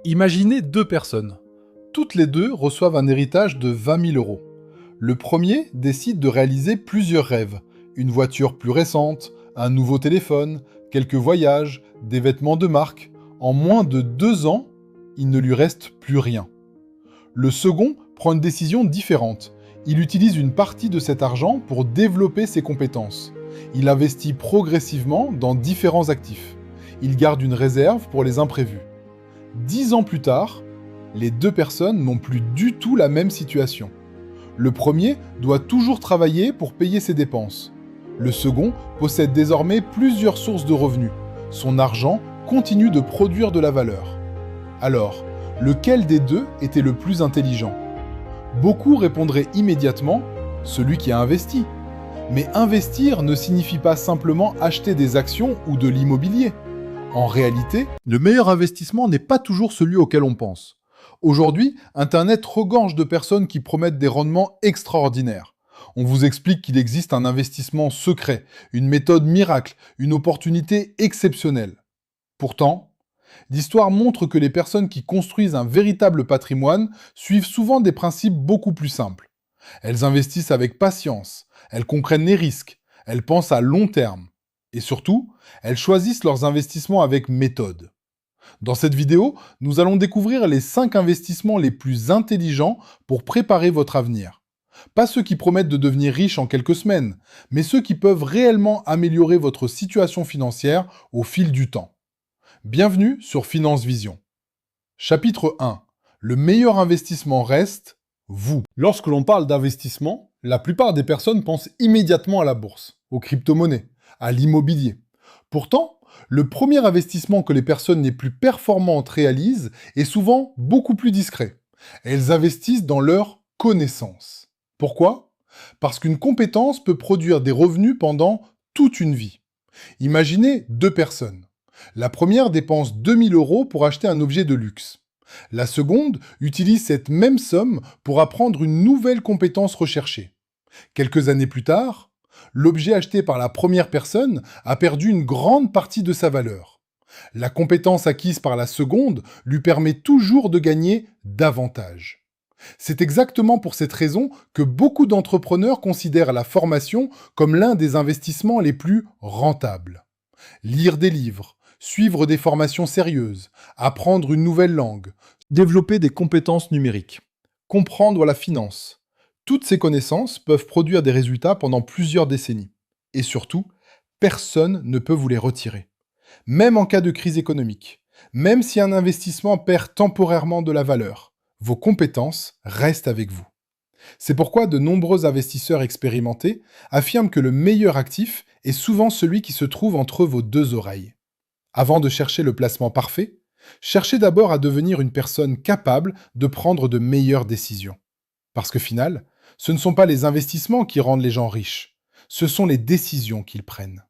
Imaginez deux personnes. Toutes les deux reçoivent un héritage de 20 000 euros. Le premier décide de réaliser plusieurs rêves. Une voiture plus récente, un nouveau téléphone, quelques voyages, des vêtements de marque. En moins de 2 ans, il ne lui reste plus rien. Le second prend une décision différente. Il utilise une partie de cet argent pour développer ses compétences. Il investit progressivement dans différents actifs. Il garde une réserve pour les imprévus. 10 ans plus tard, les deux personnes n'ont plus du tout la même situation. Le premier doit toujours travailler pour payer ses dépenses. Le second possède désormais plusieurs sources de revenus. Son argent continue de produire de la valeur. Alors, lequel des deux était le plus intelligent ? Beaucoup répondraient immédiatement « celui qui a investi ». Mais investir ne signifie pas simplement acheter des actions ou de l'immobilier. En réalité, le meilleur investissement n'est pas toujours celui auquel on pense. Aujourd'hui, Internet regorge de personnes qui promettent des rendements extraordinaires. On vous explique qu'il existe un investissement secret, une méthode miracle, une opportunité exceptionnelle. Pourtant, l'histoire montre que les personnes qui construisent un véritable patrimoine suivent souvent des principes beaucoup plus simples. Elles investissent avec patience, elles comprennent les risques, elles pensent à long terme. Et surtout, elles choisissent leurs investissements avec méthode. Dans cette vidéo, nous allons découvrir les 5 investissements les plus intelligents pour préparer votre avenir. Pas ceux qui promettent de devenir riche en quelques semaines, mais ceux qui peuvent réellement améliorer votre situation financière au fil du temps. Bienvenue sur Finance Vision. Chapitre 1. Le meilleur investissement reste vous. Lorsque l'on parle d'investissement, la plupart des personnes pensent immédiatement à la bourse, aux crypto-monnaies, à l'immobilier. Pourtant, le premier investissement que les personnes les plus performantes réalisent est souvent beaucoup plus discret. Elles investissent dans leurs connaissances. Pourquoi ? Parce qu'une compétence peut produire des revenus pendant toute une vie. Imaginez deux personnes. La première dépense 2 000 euros pour acheter un objet de luxe. La seconde utilise cette même somme pour apprendre une nouvelle compétence recherchée. Quelques années plus tard, l'objet acheté par la première personne a perdu une grande partie de sa valeur. La compétence acquise par la seconde lui permet toujours de gagner davantage. C'est exactement pour cette raison que beaucoup d'entrepreneurs considèrent la formation comme l'un des investissements les plus rentables. Lire des livres, suivre des formations sérieuses, apprendre une nouvelle langue, développer des compétences numériques, comprendre la finance. Toutes ces connaissances peuvent produire des résultats pendant plusieurs décennies. Et surtout, personne ne peut vous les retirer. Même en cas de crise économique, même si un investissement perd temporairement de la valeur, vos compétences restent avec vous. C'est pourquoi de nombreux investisseurs expérimentés affirment que le meilleur actif est souvent celui qui se trouve entre vos deux oreilles. Avant de chercher le placement parfait, cherchez d'abord à devenir une personne capable de prendre de meilleures décisions. Parce qu'au final, ce ne sont pas les investissements qui rendent les gens riches, ce sont les décisions qu'ils prennent.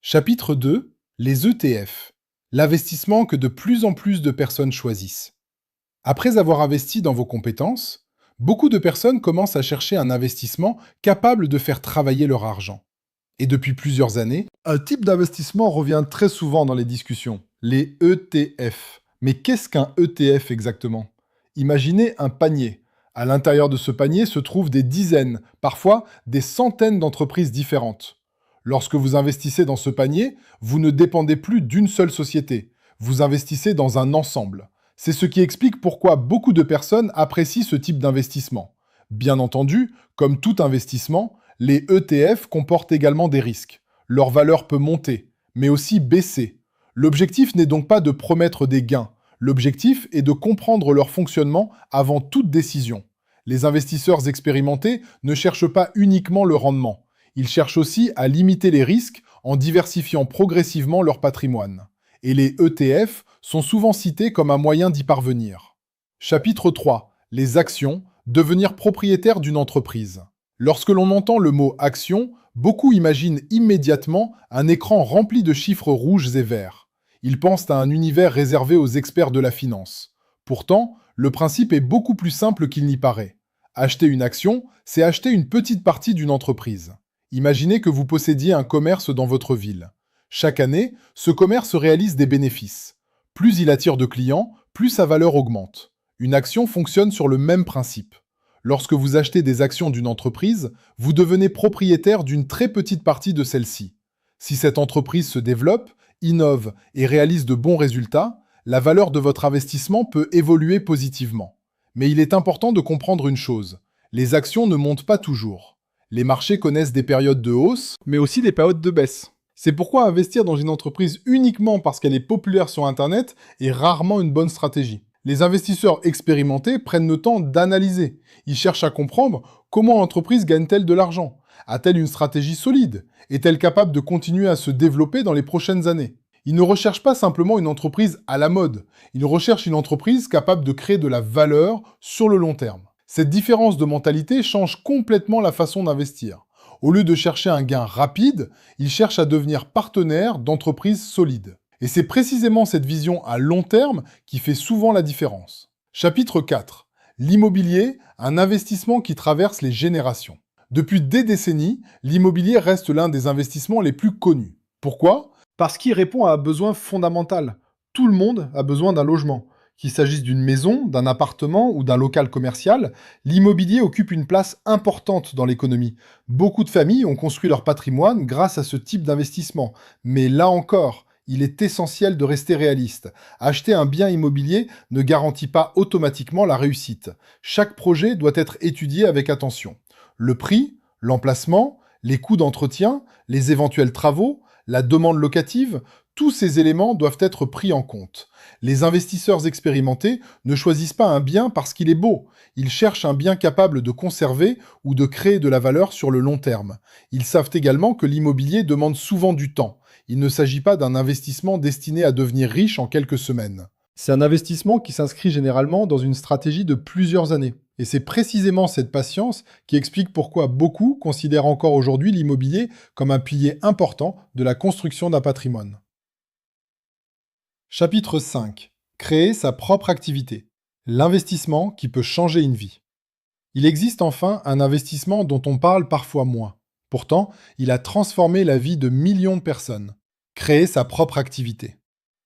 Chapitre 2. Les ETF. L'investissement que de plus en plus de personnes choisissent. Après avoir investi dans vos compétences, beaucoup de personnes commencent à chercher un investissement capable de faire travailler leur argent. Et depuis plusieurs années, un type d'investissement revient très souvent dans les discussions, les ETF. Mais qu'est-ce qu'un ETF exactement ? Imaginez un panier. À l'intérieur de ce panier se trouvent des dizaines, parfois des centaines d'entreprises différentes. Lorsque vous investissez dans ce panier, vous ne dépendez plus d'une seule société. Vous investissez dans un ensemble. C'est ce qui explique pourquoi beaucoup de personnes apprécient ce type d'investissement. Bien entendu, comme tout investissement, les ETF comportent également des risques. Leur valeur peut monter, mais aussi baisser. L'objectif n'est donc pas de promettre des gains. L'objectif est de comprendre leur fonctionnement avant toute décision. Les investisseurs expérimentés ne cherchent pas uniquement le rendement. Ils cherchent aussi à limiter les risques en diversifiant progressivement leur patrimoine. Et les ETF sont souvent cités comme un moyen d'y parvenir. Chapitre 3. Les actions, devenir propriétaire d'une entreprise. Lorsque l'on entend le mot « action », beaucoup imaginent immédiatement un écran rempli de chiffres rouges et verts. Ils pensent à un univers réservé aux experts de la finance. Pourtant, le principe est beaucoup plus simple qu'il n'y paraît. Acheter une action, c'est acheter une petite partie d'une entreprise. Imaginez que vous possédiez un commerce dans votre ville. Chaque année, ce commerce réalise des bénéfices. Plus il attire de clients, plus sa valeur augmente. Une action fonctionne sur le même principe. Lorsque vous achetez des actions d'une entreprise, vous devenez propriétaire d'une très petite partie de celle-ci. Si cette entreprise se développe, innove et réalise de bons résultats, la valeur de votre investissement peut évoluer positivement. Mais il est important de comprendre une chose. Les actions ne montent pas toujours. Les marchés connaissent des périodes de hausse, mais aussi des périodes de baisse. C'est pourquoi investir dans une entreprise uniquement parce qu'elle est populaire sur Internet est rarement une bonne stratégie. Les investisseurs expérimentés prennent le temps d'analyser. Ils cherchent à comprendre comment l'entreprise gagne-t-elle de l'argent. A-t-elle une stratégie solide? Est-elle capable de continuer à se développer dans les prochaines années? Ils ne recherchent pas simplement une entreprise à la mode. Ils recherchent une entreprise capable de créer de la valeur sur le long terme. Cette différence de mentalité change complètement la façon d'investir. Au lieu de chercher un gain rapide, ils cherchent à devenir partenaires d'entreprises solides. Et c'est précisément cette vision à long terme qui fait souvent la différence. Chapitre 4. L'immobilier, un investissement qui traverse les générations. Depuis des décennies, l'immobilier reste l'un des investissements les plus connus. Pourquoi? Parce qu'il répond à un besoin fondamental. Tout le monde a besoin d'un logement. Qu'il s'agisse d'une maison, d'un appartement ou d'un local commercial, l'immobilier occupe une place importante dans l'économie. Beaucoup de familles ont construit leur patrimoine grâce à ce type d'investissement. Mais là encore, il est essentiel de rester réaliste. Acheter un bien immobilier ne garantit pas automatiquement la réussite. Chaque projet doit être étudié avec attention. Le prix, l'emplacement, les coûts d'entretien, les éventuels travaux, la demande locative, tous ces éléments doivent être pris en compte. Les investisseurs expérimentés ne choisissent pas un bien parce qu'il est beau. Ils cherchent un bien capable de conserver ou de créer de la valeur sur le long terme. Ils savent également que l'immobilier demande souvent du temps. Il ne s'agit pas d'un investissement destiné à devenir riche en quelques semaines. C'est un investissement qui s'inscrit généralement dans une stratégie de plusieurs années. Et c'est précisément cette patience qui explique pourquoi beaucoup considèrent encore aujourd'hui l'immobilier comme un pilier important de la construction d'un patrimoine. Chapitre 5. Créer sa propre activité. L'investissement qui peut changer une vie. Il existe enfin un investissement dont on parle parfois moins. Pourtant, il a transformé la vie de millions de personnes. Créer sa propre activité.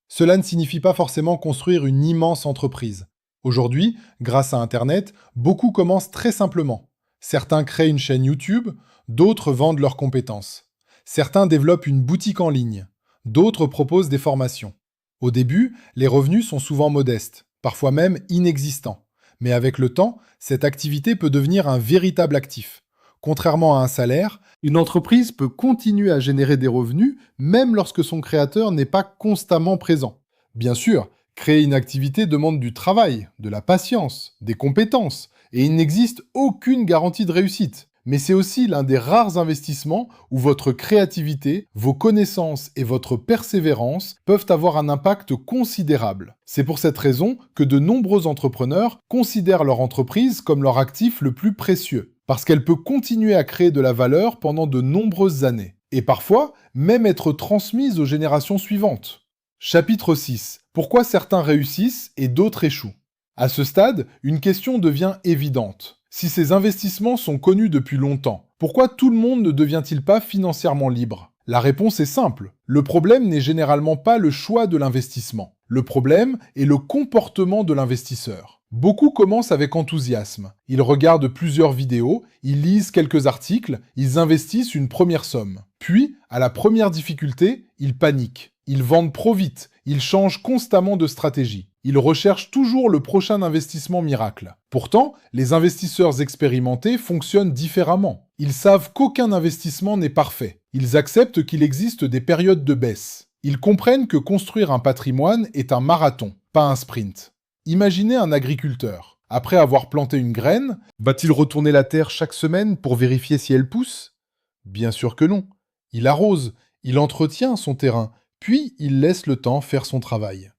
Cela ne signifie pas forcément construire une immense entreprise. Aujourd'hui, grâce à Internet, beaucoup commencent très simplement. Certains créent une chaîne YouTube, d'autres vendent leurs compétences. Certains développent une boutique en ligne, d'autres proposent des formations. Au début, les revenus sont souvent modestes, parfois même inexistants. Mais avec le temps, cette activité peut devenir un véritable actif. Contrairement à un salaire, une entreprise peut continuer à générer des revenus même lorsque son créateur n'est pas constamment présent. Bien sûr, créer une activité demande du travail, de la patience, des compétences, et il n'existe aucune garantie de réussite. Mais c'est aussi l'un des rares investissements où votre créativité, vos connaissances et votre persévérance peuvent avoir un impact considérable. C'est pour cette raison que de nombreux entrepreneurs considèrent leur entreprise comme leur actif le plus précieux, parce qu'elle peut continuer à créer de la valeur pendant de nombreuses années, et parfois même être transmise aux générations suivantes. Chapitre 6. Pourquoi certains réussissent et d'autres échouent? À ce stade, une question devient évidente. Si ces investissements sont connus depuis longtemps, pourquoi tout le monde ne devient-il pas financièrement libre? La réponse est simple. Le problème n'est généralement pas le choix de l'investissement. Le problème est le comportement de l'investisseur. Beaucoup commencent avec enthousiasme. Ils regardent plusieurs vidéos, ils lisent quelques articles, ils investissent une première somme. Puis, à la première difficulté, ils paniquent. Ils vendent trop vite, ils changent constamment de stratégie. Ils recherchent toujours le prochain investissement miracle. Pourtant, les investisseurs expérimentés fonctionnent différemment. Ils savent qu'aucun investissement n'est parfait. Ils acceptent qu'il existe des périodes de baisse. Ils comprennent que construire un patrimoine est un marathon, pas un sprint. Imaginez un agriculteur. Après avoir planté une graine, va-t-il retourner la terre chaque semaine pour vérifier si elle pousse? Bien sûr que non. Il arrose, il entretient son terrain, puis il laisse le temps faire son travail.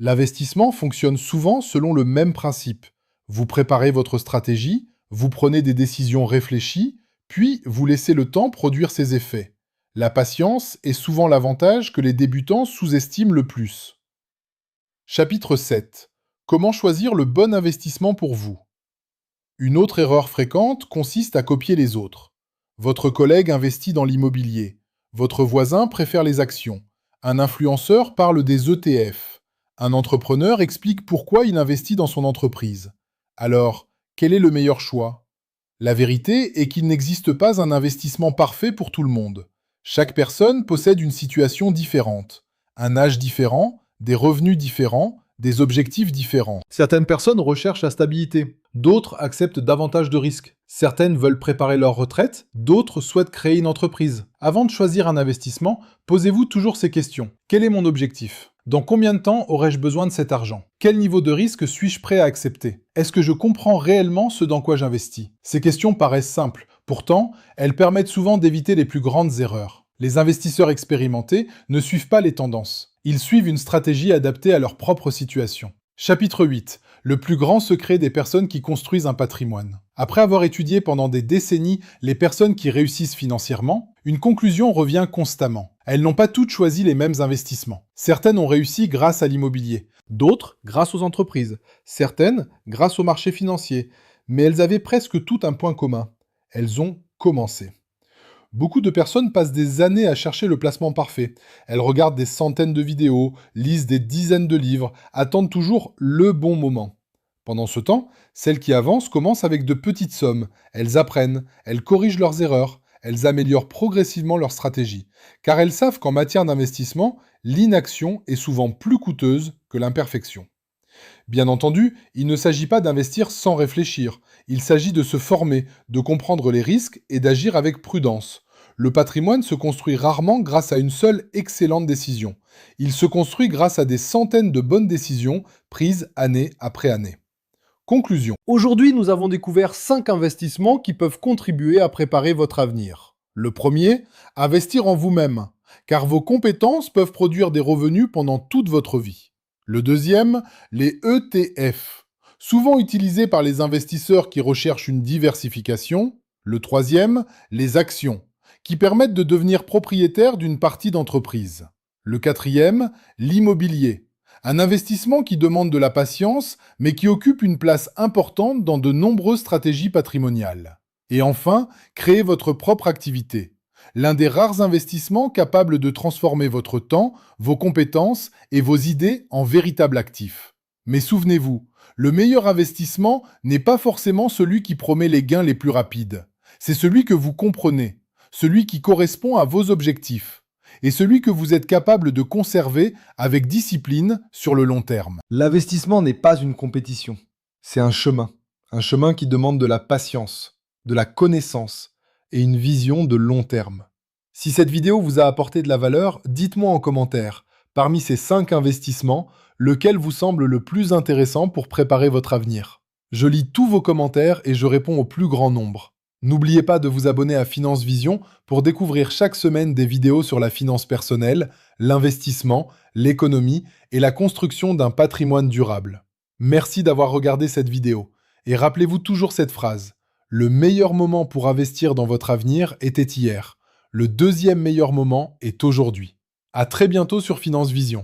L'investissement fonctionne souvent selon le même principe. Vous préparez votre stratégie, vous prenez des décisions réfléchies, puis vous laissez le temps produire ses effets. La patience est souvent l'avantage que les débutants sous-estiment le plus. Chapitre 7. Comment choisir le bon investissement pour vous? Une autre erreur fréquente consiste à copier les autres. Votre collègue investit dans l'immobilier. Votre voisin préfère les actions. Un influenceur parle des ETF. Un entrepreneur explique pourquoi il investit dans son entreprise. Alors, quel est le meilleur choix? La vérité est qu'il n'existe pas un investissement parfait pour tout le monde. Chaque personne possède une situation différente, un âge différent, des revenus différents, des objectifs différents. Certaines personnes recherchent la stabilité, d'autres acceptent davantage de risques. Certaines veulent préparer leur retraite, d'autres souhaitent créer une entreprise. Avant de choisir un investissement, posez-vous toujours ces questions. Quel est mon objectif? Dans combien de temps aurais-je besoin de cet argent? Quel niveau de risque suis-je prêt à accepter? Est-ce que je comprends réellement ce dans quoi j'investis? Ces questions paraissent simples, pourtant, elles permettent souvent d'éviter les plus grandes erreurs. Les investisseurs expérimentés ne suivent pas les tendances. Ils suivent une stratégie adaptée à leur propre situation. Chapitre 8. Le plus grand secret des personnes qui construisent un patrimoine. Après avoir étudié pendant des décennies les personnes qui réussissent financièrement, une conclusion revient constamment. Elles n'ont pas toutes choisi les mêmes investissements. Certaines ont réussi grâce à l'immobilier, d'autres grâce aux entreprises, certaines grâce au marché financier, mais elles avaient presque toutes un point commun. Elles ont commencé. Beaucoup de personnes passent des années à chercher le placement parfait. Elles regardent des centaines de vidéos, lisent des dizaines de livres, attendent toujours le bon moment. Pendant ce temps, celles qui avancent commencent avec de petites sommes. Elles apprennent, elles corrigent leurs erreurs, elles améliorent progressivement leur stratégie. Car elles savent qu'en matière d'investissement, l'inaction est souvent plus coûteuse que l'imperfection. Bien entendu, il ne s'agit pas d'investir sans réfléchir. Il s'agit de se former, de comprendre les risques et d'agir avec prudence. Le patrimoine se construit rarement grâce à une seule excellente décision. Il se construit grâce à des centaines de bonnes décisions prises année après année. Conclusion. Aujourd'hui, nous avons découvert 5 investissements qui peuvent contribuer à préparer votre avenir. Le premier, investir en vous-même, car vos compétences peuvent produire des revenus pendant toute votre vie. Le deuxième, les ETF, souvent utilisés par les investisseurs qui recherchent une diversification. Le troisième, les actions, qui permettent de devenir propriétaire d'une partie d'entreprise. Le quatrième, l'immobilier, un investissement qui demande de la patience, mais qui occupe une place importante dans de nombreuses stratégies patrimoniales. Et enfin, créer votre propre activité. L'un des rares investissements capables de transformer votre temps, vos compétences et vos idées en véritables actifs. Mais souvenez-vous, le meilleur investissement n'est pas forcément celui qui promet les gains les plus rapides. C'est celui que vous comprenez, celui qui correspond à vos objectifs, et celui que vous êtes capable de conserver avec discipline sur le long terme. L'investissement n'est pas une compétition, c'est un chemin qui demande de la patience, de la connaissance, et une vision de long terme. Si cette vidéo vous a apporté de la valeur, dites-moi en commentaire, parmi ces 5 investissements, lequel vous semble le plus intéressant pour préparer votre avenir. Je lis tous vos commentaires et je réponds au plus grand nombre. N'oubliez pas de vous abonner à Finance Vision pour découvrir chaque semaine des vidéos sur la finance personnelle, l'investissement, l'économie et la construction d'un patrimoine durable. Merci d'avoir regardé cette vidéo. Et rappelez-vous toujours cette phrase. Le meilleur moment pour investir dans votre avenir était hier. Le deuxième meilleur moment est aujourd'hui. À très bientôt sur Finance Vision.